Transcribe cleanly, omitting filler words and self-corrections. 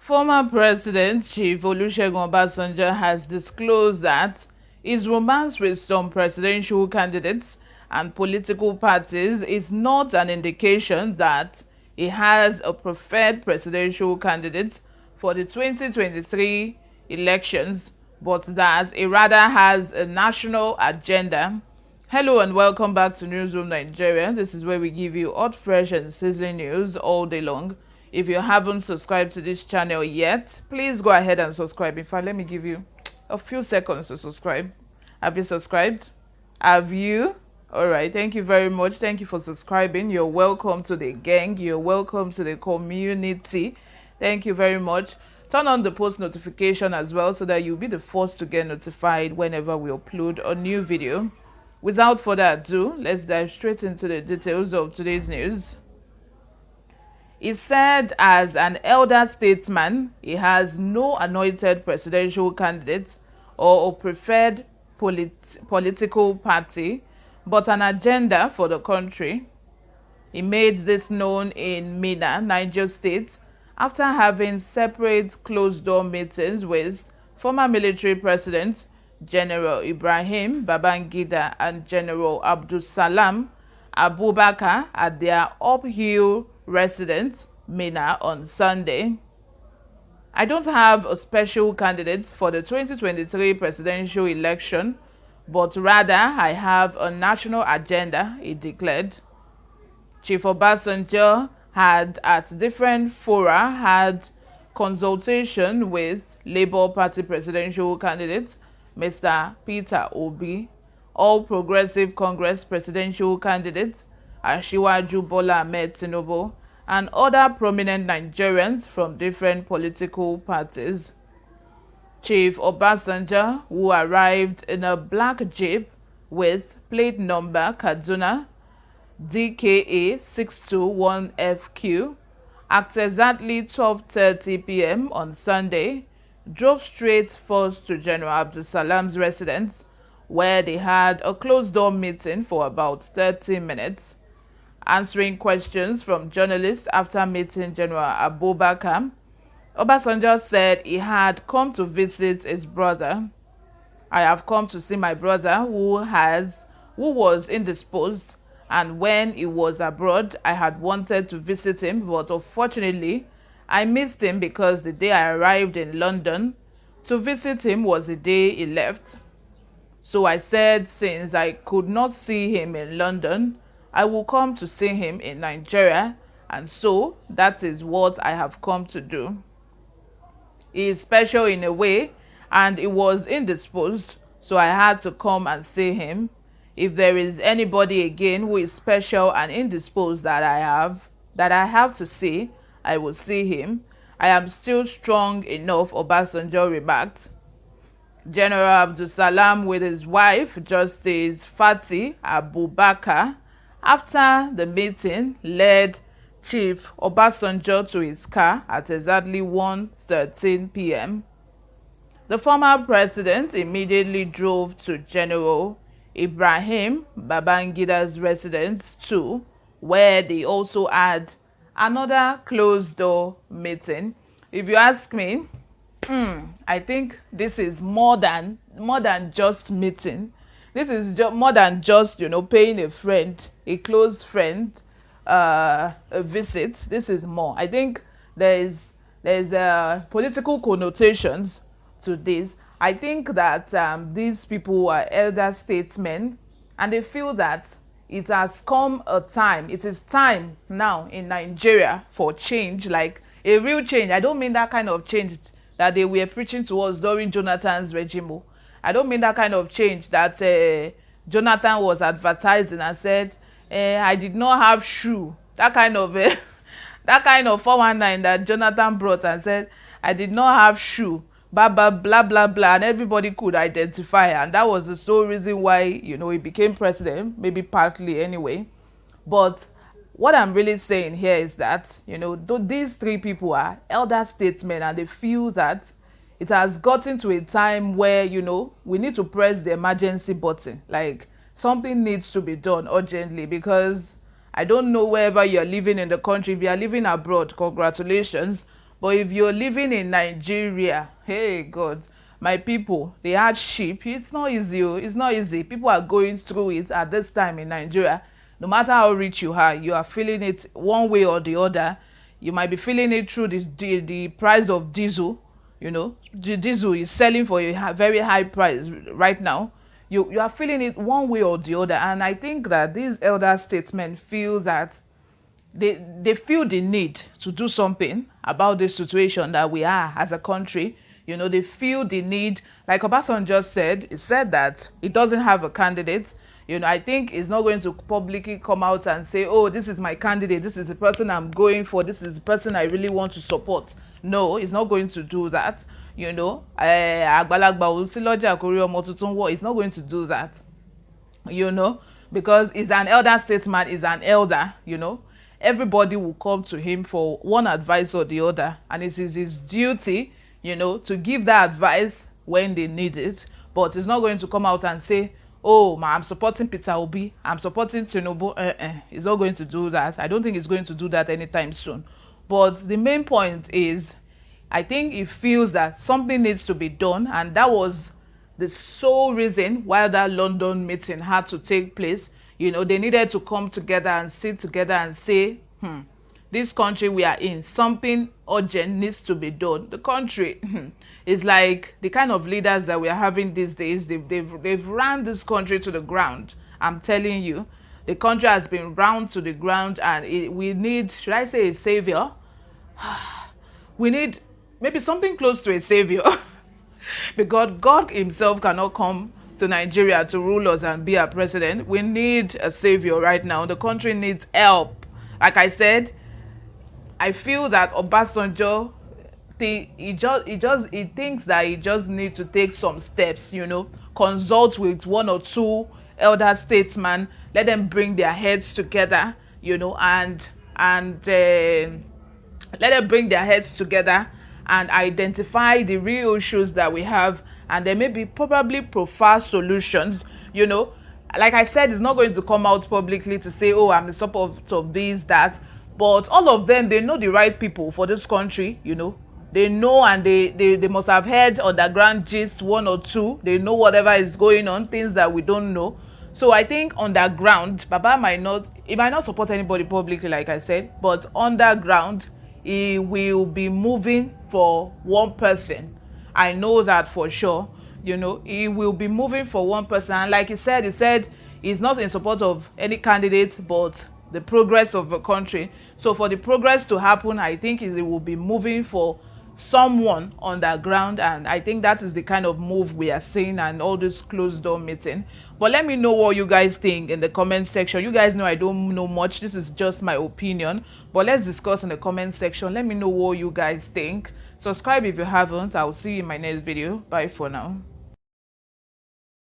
Former President Chief Olusegun Obasanjo has disclosed that his romance with some presidential candidates and political parties is not an indication that he has a preferred presidential candidate for the 2023 elections, but that he rather has a national agenda. Hello and welcome back to Newsroom Nigeria. This is where we give you hot, fresh and sizzling news all day long. If you haven't subscribed to this channel yet, please go ahead and subscribe. In fact, let me give you a few seconds to subscribe. Have you subscribed? Have you? All right, thank you very much. Thank you for subscribing. You're welcome to the gang. You're welcome to the community. Thank you very much. Turn on the post notification as well so that you'll be the first to get notified whenever we upload a new video. Without further ado, let's dive straight into the details of today's news. He said as an elder statesman, he has no anointed presidential candidate or a preferred political party, but an agenda for the country. He made this known in Minna, Niger State, after having separate closed-door meetings with former military president General Ibrahim Babangida and General Abdulsalam Abubakar at their uphill residence, Minna, on Sunday. I don't have a special candidate for the 2023 presidential election, but rather I have a national agenda, he declared. Chief Obasanjo had at different fora had consultation with Labour Party presidential candidate Mr. Peter Obi, All Progressive Congress presidential candidate Asiwaju Bola Ahmed Tinubu, and other prominent Nigerians from different political parties. Chief Obasanjo, who arrived in a black Jeep with plate number Kaduna DKA 621FQ at exactly 12:30 p.m. on Sunday, drove straight first to General Abdulsalam's residence, where they had a closed-door meeting for about 30 minutes. Answering questions from journalists after meeting General Abubakar, Obasanjo said he had come to visit his brother. I have come to see my brother who was indisposed, and when he was abroad, I had wanted to visit him, but unfortunately, I missed him because the day I arrived in London to visit him was the day he left. So I said, since I could not see him in London, I will come to see him in Nigeria, and so that is what I have come to do. He is special in a way, and he was indisposed, so I had to come and see him. If there is anybody again who is special and indisposed that I have to see, I will see him. I am still strong enough, Obasanjo remarked. General Abdulsalam with his wife, Justice Fati Abubakar, after the meeting, led Chief Obasanjo to his car at exactly 1:13 p.m. The former president immediately drove to General Ibrahim Babangida's residence too, where they also had another closed-door meeting. If you ask me, I think this is more than just meeting. This is more than just, paying a friend, a close friend, a visit. This is more. I think there's political connotations to this. I think that these people are elder statesmen, and they feel that it has come a time. It is time now in Nigeria for change, like a real change. I don't mean that kind of change that they were preaching to us during Jonathan's regime. I don't mean that kind of change that Jonathan was advertising and said, I did not have shoe. That kind of 419 that Jonathan brought and said, I did not have shoe, blah, blah, blah, blah, blah, and everybody could identify. And that was the sole reason why, he became president, maybe partly anyway. But what I'm really saying here is that, these three people are elder statesmen, and they feel that it has gotten to a time where, we need to press the emergency button. Like, something needs to be done urgently, because I don't know wherever you're living in the country. If you're living abroad, congratulations. But if you're living in Nigeria, hey God, my people, the hardship, it's not easy. It's not easy. People are going through it at this time in Nigeria. No matter how rich you are feeling it one way or the other. You might be feeling it through the price of diesel. The diesel is selling for a very high price right now. You are feeling it one way or the other, and I think that these elder statesmen feel that they feel the need to do something about this situation that we are as a country. They feel the need, like Obasanjo said. He said that he doesn't have a candidate. I think he's not going to publicly come out and say, oh, this is my candidate, this is the person I'm going for, this is the person I really want to support. No, he's not going to do that. Àgbàlagbà ò sí lọ́jà kó rí ọmọ tuntun wọ̀. He's not going to do that. Because he's an elder statesman, he's an elder. Everybody will come to him for one advice or the other, and it is his duty, to give that advice when they need it. But he's not going to come out and say, oh, I'm supporting Peter Obi, I'm supporting Tinubu. He's not going to do that. I don't think he's going to do that anytime soon. But the main point is, I think he feels that something needs to be done, and that was the sole reason why that London meeting had to take place. They needed to come together and sit together and say, this country we are in, something urgent needs to be done. The country is like the kind of leaders that we are having these days. They've ran this country to the ground. I'm telling you, the country has been run to the ground, and we need, should I say, a savior? We need maybe something close to a savior. Because God himself cannot come to Nigeria to rule us and be our president. We need a savior right now. The country needs help. Like I said, I feel that Obasanjo, he thinks that he just needs to take some steps, consult with one or two elder statesmen, let them bring their heads together, and let them bring their heads together and identify the real issues that we have, and there may be probably preferred solutions. Like I said, it's not going to come out publicly to say, oh, I'm in support of this, that, but all of them, they know the right people for this country. They know, and they must have heard underground gist, one or two. They know whatever is going on, things that we don't know. So I think underground, Baba might not support anybody publicly, like I said, but underground, he will be moving for one person. I know that for sure. He will be moving for one person. And like he said he's not in support of any candidate, but the progress of the country. So for the progress to happen, I think he will be moving for someone on the ground, and I think that is the kind of move we are seeing, and all this closed door meeting. But let me know what you guys think in the comment section. You guys know I don't know much, this is just my opinion, but let's discuss in the comment section. Let me know what you guys think. Subscribe if you haven't. I'll see you in my next video. Bye for now.